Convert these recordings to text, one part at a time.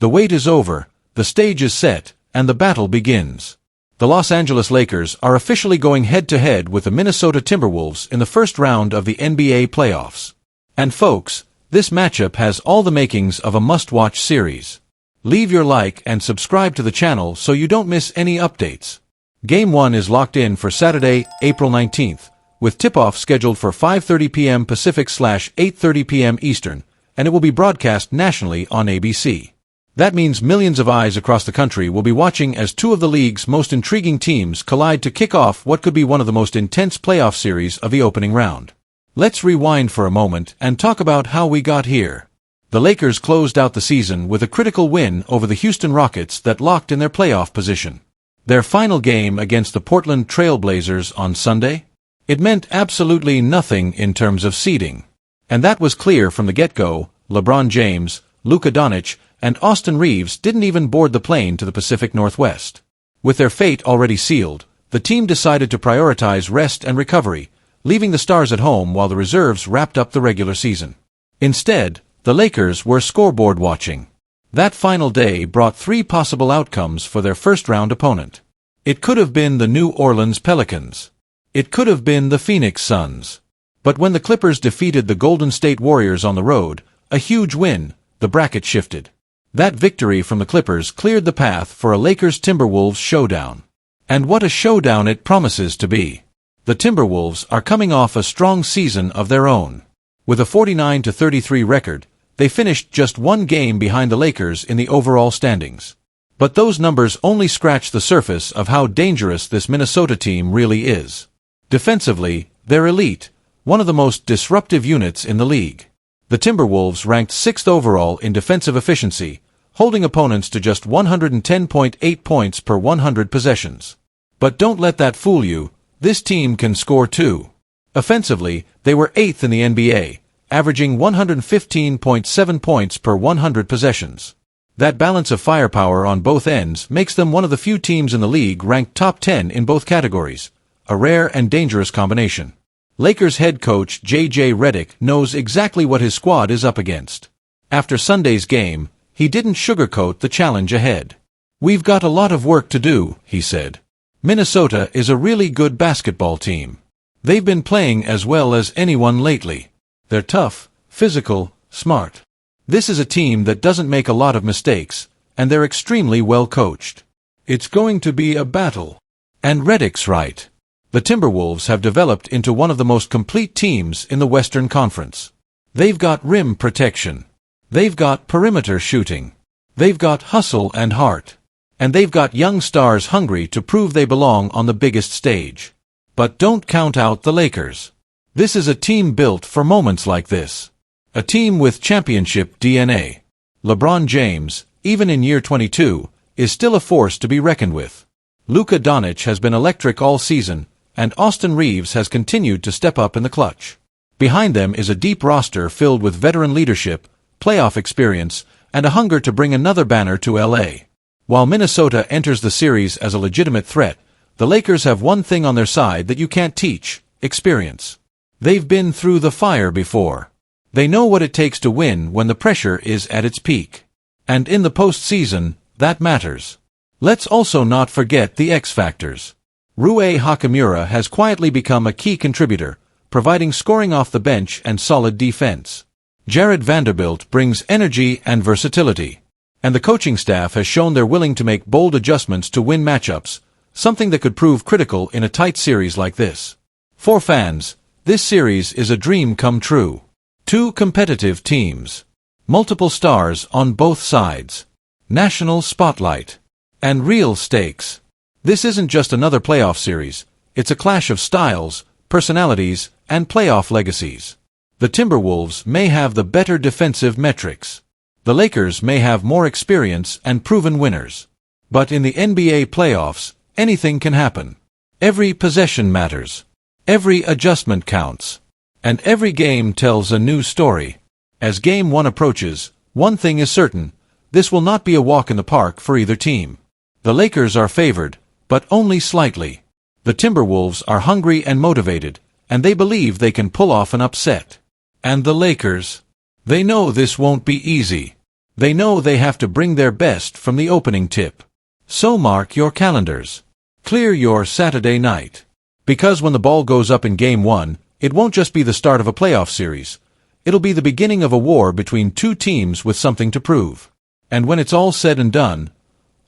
The wait is over, the stage is set, and the battle begins. The Los Angeles Lakers are officially going head-to-head with the Minnesota Timberwolves in the first round of the NBA playoffs. And folks, this matchup has all the makings of a must-watch series. Leave your like and subscribe to the channel so you don't miss any updates. Game 1 is locked in for Saturday, April 19th, with tip-off scheduled for 5:30 p.m. Pacific/8:30 p.m. Eastern, and it will be broadcast nationally on ABC. That means millions of eyes across the country will be watching as two of the league's most intriguing teams collide to kick off what could be one of the most intense playoff series of the opening round. Let's rewind for a moment and talk about how we got here. The Lakers closed out the season with a critical win over the Houston Rockets that locked in their playoff position. Their final game against the Portland Trail Blazers on Sunday? It meant absolutely nothing in terms of seeding. And that was clear from the get-go. LeBron James, Luca Doncic, and Austin Reeves didn't even board the plane to the Pacific Northwest. With their fate already sealed, the team decided to prioritize rest and recovery, leaving the stars at home while the reserves wrapped up the regular season. Instead, the Lakers were scoreboard watching. That final day brought three possible outcomes for their first-round opponent. It could have been the New Orleans Pelicans. It could have been the Phoenix Suns. But when the Clippers defeated the Golden State Warriors on the road, a huge win, the bracket shifted. That victory from the Clippers cleared the path for a Lakers-Timberwolves showdown. And what a showdown it promises to be. The Timberwolves are coming off a strong season of their own. With a 49-33 record, they finished just one game behind the Lakers in the overall standings. But those numbers only scratch the surface of how dangerous this Minnesota team really is. Defensively, they're elite, one of the most disruptive units in the league. The Timberwolves ranked 6th overall in defensive efficiency, holding opponents to just 110.8 points per 100 possessions. But don't let that fool you, this team can score too. Offensively, they were 8th in the NBA, averaging 115.7 points per 100 possessions. That balance of firepower on both ends makes them one of the few teams in the league ranked top 10 in both categories, a rare and dangerous combination. Lakers head coach J.J. Redick knows exactly what his squad is up against. After Sunday's game, he didn't sugarcoat the challenge ahead. "We've got a lot of work to do," he said. "Minnesota is a really good basketball team. They've been playing as well as anyone lately. They're tough, physical, smart. This is a team that doesn't make a lot of mistakes, and they're extremely well coached. It's going to be a battle." And Redick's right. The Timberwolves have developed into one of the most complete teams in the Western Conference. They've got rim protection. They've got perimeter shooting. They've got hustle and heart. And they've got young stars hungry to prove they belong on the biggest stage. But don't count out the Lakers. This is a team built for moments like this. A team with championship DNA. LeBron James, even in year 22, is still a force to be reckoned with. Luca Doncic has been electric all season, and Austin Reeves has continued to step up in the clutch. Behind them is a deep roster filled with veteran leadership, playoff experience, and a hunger to bring another banner to L.A. While Minnesota enters the series as a legitimate threat, the Lakers have one thing on their side that you can't teach: experience. They've been through the fire before. They know what it takes to win when the pressure is at its peak. And in the postseason, that matters. Let's also not forget the X factors. Rui Hachimura has quietly become a key contributor, providing scoring off the bench and solid defense. Jared Vanderbilt brings energy and versatility. And the coaching staff has shown they're willing to make bold adjustments to win matchups, something that could prove critical in a tight series like this. For fans, this series is a dream come true. Two competitive teams. Multiple stars on both sides. National spotlight. And real stakes. This isn't just another playoff series, it's a clash of styles, personalities, and playoff legacies. The Timberwolves may have the better defensive metrics. The Lakers may have more experience and proven winners. But in the NBA playoffs, anything can happen. Every possession matters. Every adjustment counts. And every game tells a new story. As Game 1 approaches, one thing is certain: this will not be a walk in the park for either team. The Lakers are favored, but only slightly. The Timberwolves are hungry and motivated, and they believe they can pull off an upset. And the Lakers? They know this won't be easy. They know they have to bring their best from the opening tip. So mark your calendars. Clear your Saturday night. Because when the ball goes up in Game 1, it won't just be the start of a playoff series. It'll be the beginning of a war between two teams with something to prove. And when it's all said and done,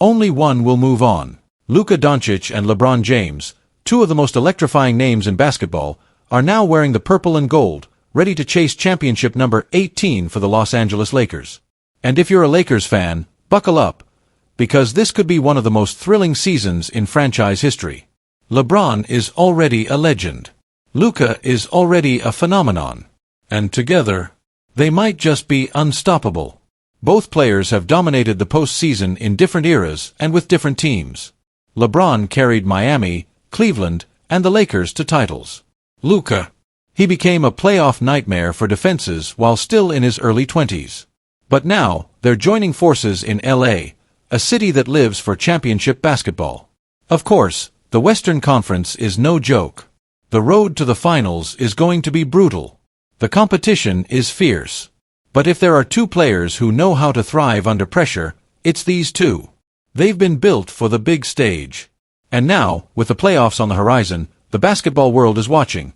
only one will move on. Luca Doncic and LeBron James, two of the most electrifying names in basketball, are now wearing the purple and gold, ready to chase championship number 18 for the Los Angeles Lakers. And if you're a Lakers fan, buckle up, because this could be one of the most thrilling seasons in franchise history. LeBron is already a legend. Luca is already a phenomenon. And together, they might just be unstoppable. Both players have dominated the postseason in different eras and with different teams. LeBron carried Miami, Cleveland, and the Lakers to titles. Luca. He became a playoff nightmare for defenses while still in his early 20s. But now, they're joining forces in LA, a city that lives for championship basketball. Of course, the Western Conference is no joke. The road to the finals is going to be brutal. The competition is fierce. But if there are two players who know how to thrive under pressure, it's these two. They've been built for the big stage. And now, with the playoffs on the horizon, the basketball world is watching,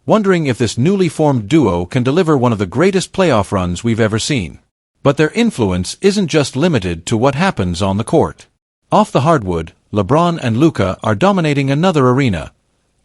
wondering if this newly formed duo can deliver one of the greatest playoff runs we've ever seen. But their influence isn't just limited to what happens on the court. Off the hardwood, LeBron and Luca are dominating another arena,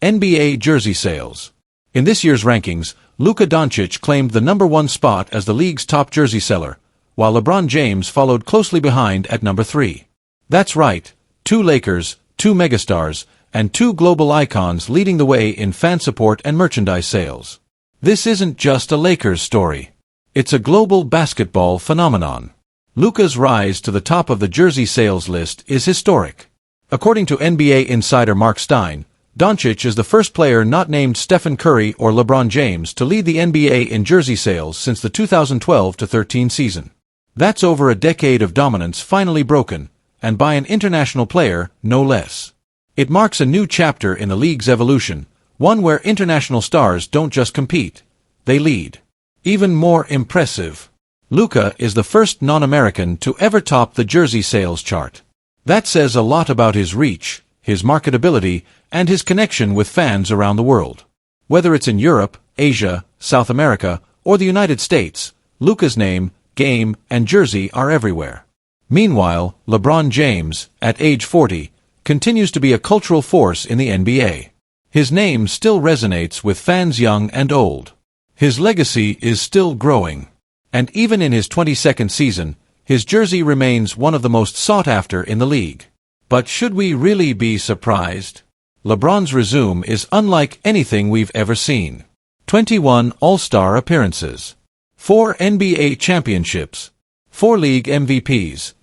NBA jersey sales. In this year's rankings, Luca Doncic claimed the #1 spot as the league's top jersey seller, while LeBron James followed closely behind at number 3. That's right, two Lakers, two megastars, and two global icons leading the way in fan support and merchandise sales. This isn't just a Lakers story. It's a global basketball phenomenon. Luca's rise to the top of the jersey sales list is historic. According to NBA insider Mark Stein, Doncic is the first player not named Stephen Curry or LeBron James to lead the NBA in jersey sales since the 2012-13 season. That's over a decade of dominance finally broken, and by an international player, no less. It marks a new chapter in the league's evolution, one where international stars don't just compete, they lead. Even more impressive, Luca is the first non-American to ever top the jersey sales chart. That says a lot about his reach, his marketability, and his connection with fans around the world. Whether it's in Europe, Asia, South America, or the United States, Luca's name, game, and jersey are everywhere. Meanwhile, LeBron James, at age 40, continues to be a cultural force in the NBA. His name still resonates with fans young and old. His legacy is still growing. And even in his 22nd season, his jersey remains one of the most sought after in the league. But should we really be surprised? LeBron's resume is unlike anything we've ever seen. 21 All-Star appearances, 4 NBA championships, 4 league MVPs,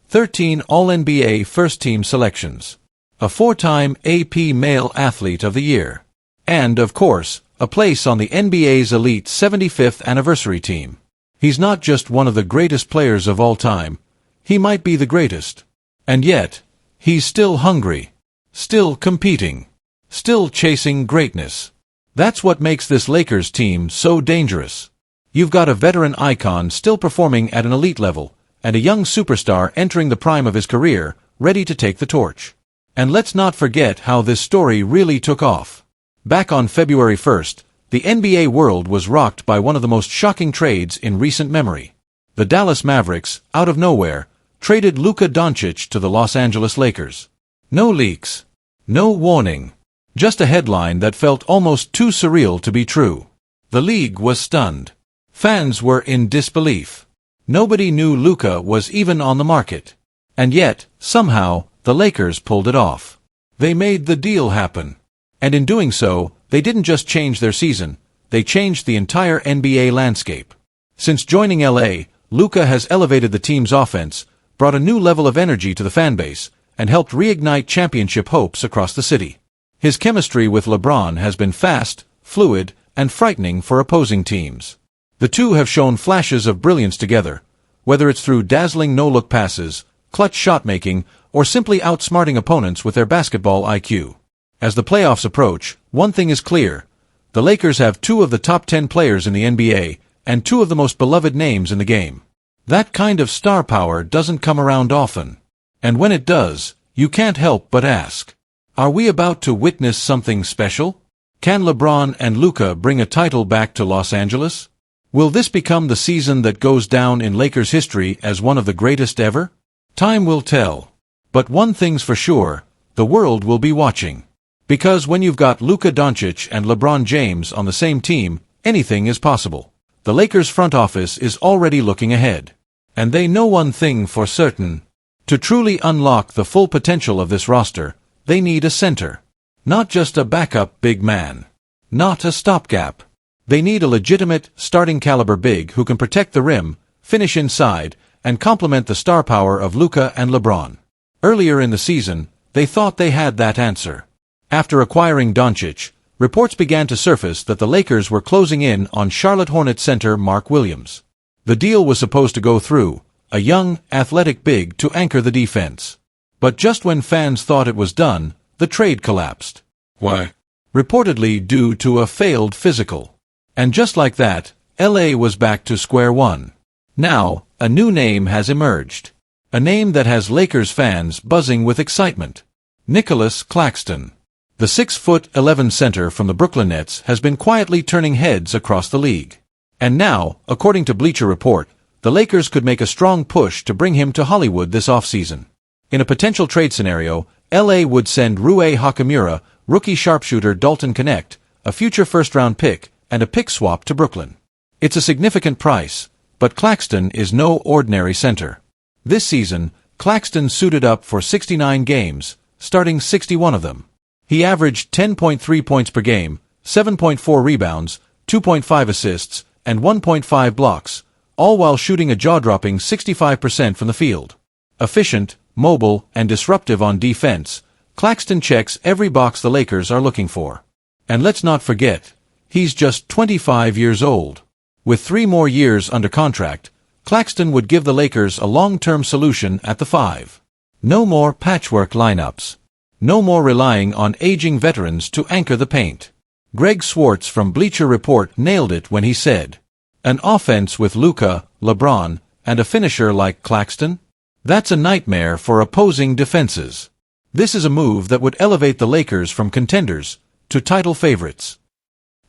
13 All-NBA first-team selections, a 4-time AP Male Athlete of the Year, and, of course, a place on the NBA's elite 75th anniversary team. He's not just one of the greatest players of all time, he might be the greatest. And yet, he's still hungry, still competing, still chasing greatness. That's what makes this Lakers team so dangerous. You've got a veteran icon still performing at an elite level, and a young superstar entering the prime of his career, ready to take the torch. And let's not forget how this story really took off. Back on February 1st, the NBA world was rocked by one of the most shocking trades in recent memory. The Dallas Mavericks, out of nowhere, traded Luca Doncic to the Los Angeles Lakers. No leaks, no warning, just a headline that felt almost too surreal to be true. The league was stunned. Fans were in disbelief. Nobody knew Luca was even on the market. And yet, somehow, the Lakers pulled it off. They made the deal happen. And in doing so, they didn't just change their season, they changed the entire NBA landscape. Since joining LA, Luca has elevated the team's offense, brought a new level of energy to the fanbase, and helped reignite championship hopes across the city. His chemistry with LeBron has been fast, fluid, and frightening for opposing teams. The two have shown flashes of brilliance together, whether it's through dazzling no-look passes, clutch shot-making, or simply outsmarting opponents with their basketball IQ. As the playoffs approach, one thing is clear. The Lakers have 2 of the top 10 players in the NBA, and 2 of the most beloved names in the game. That kind of star power doesn't come around often. And when it does, you can't help but ask, are we about to witness something special? Can LeBron and Luca bring a title back to Los Angeles? Will this become the season that goes down in Lakers history as one of the greatest ever? Time will tell. But one thing's for sure, the world will be watching. Because when you've got Luca Doncic and LeBron James on the same team, anything is possible. The Lakers front office is already looking ahead. And they know one thing for certain. To truly unlock the full potential of this roster, they need a center. Not just a backup big man. Not a stopgap. They need a legitimate, starting caliber big who can protect the rim, finish inside, and complement the star power of Luca and LeBron. Earlier in the season, they thought they had that answer. After acquiring Doncic, reports began to surface that the Lakers were closing in on Charlotte Hornets center Mark Williams. The deal was supposed to go through, a young, athletic big to anchor the defense. But just when fans thought it was done, the trade collapsed. Why? Reportedly due to a failed physical. And just like that, LA was back to square one. Now, a new name has emerged. A name that has Lakers fans buzzing with excitement. Nicholas Claxton. The 6'11" center from the Brooklyn Nets has been quietly turning heads across the league. And now, according to Bleacher Report, the Lakers could make a strong push to bring him to Hollywood this offseason. In a potential trade scenario, LA would send Rui Hachimura, rookie sharpshooter Dalton Knecht, a future first-round pick, and a pick swap to Brooklyn. It's a significant price, but Claxton is no ordinary center. This season, Claxton suited up for 69 games, starting 61 of them. He averaged 10.3 points per game, 7.4 rebounds, 2.5 assists, and 1.5 blocks, all while shooting a jaw-dropping 65% from the field. Efficient, mobile, and disruptive on defense, Claxton checks every box the Lakers are looking for. And let's not forget, he's just 25 years old. With 3 more years under contract, Claxton would give the Lakers a long-term solution at the 5. No more patchwork lineups. No more relying on aging veterans to anchor the paint. Greg Swartz from Bleacher Report nailed it when he said, "An offense with Luca, LeBron, and a finisher like Claxton? That's a nightmare for opposing defenses." This is a move that would elevate the Lakers from contenders to title favorites.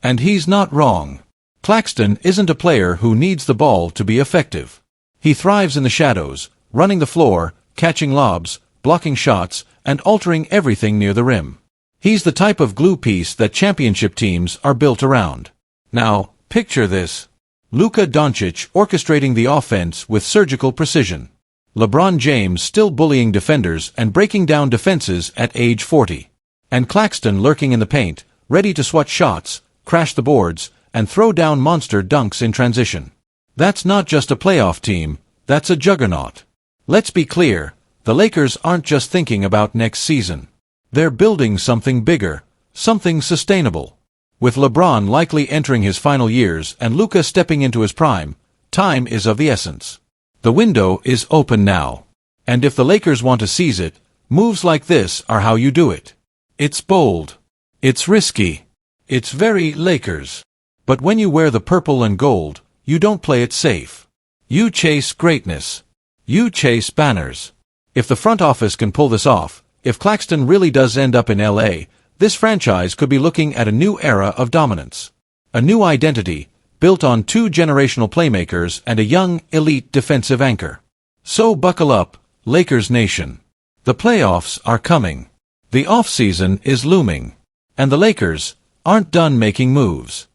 And he's not wrong. Claxton isn't a player who needs the ball to be effective. He thrives in the shadows, running the floor, catching lobs, blocking shots, and altering everything near the rim. He's the type of glue piece that championship teams are built around. Now, picture this. Luca Doncic orchestrating the offense with surgical precision. LeBron James still bullying defenders and breaking down defenses at age 40. And Claxton lurking in the paint, ready to swat shots, crash the boards, and throw down monster dunks in transition. That's not just a playoff team, that's a juggernaut. Let's be clear, the Lakers aren't just thinking about next season. They're building something bigger, something sustainable. With LeBron likely entering his final years and Luca stepping into his prime, time is of the essence. The window is open now. And if the Lakers want to seize it, moves like this are how you do it. It's bold. It's risky. It's very Lakers. But when you wear the purple and gold, you don't play it safe. You chase greatness. You chase banners. If the front office can pull this off, if Claxton really does end up in LA, this franchise could be looking at a new era of dominance. A new identity, built on 2 generational playmakers and a young, elite defensive anchor. So buckle up, Lakers Nation. The playoffs are coming. The offseason is looming. And the Lakers aren't done making moves.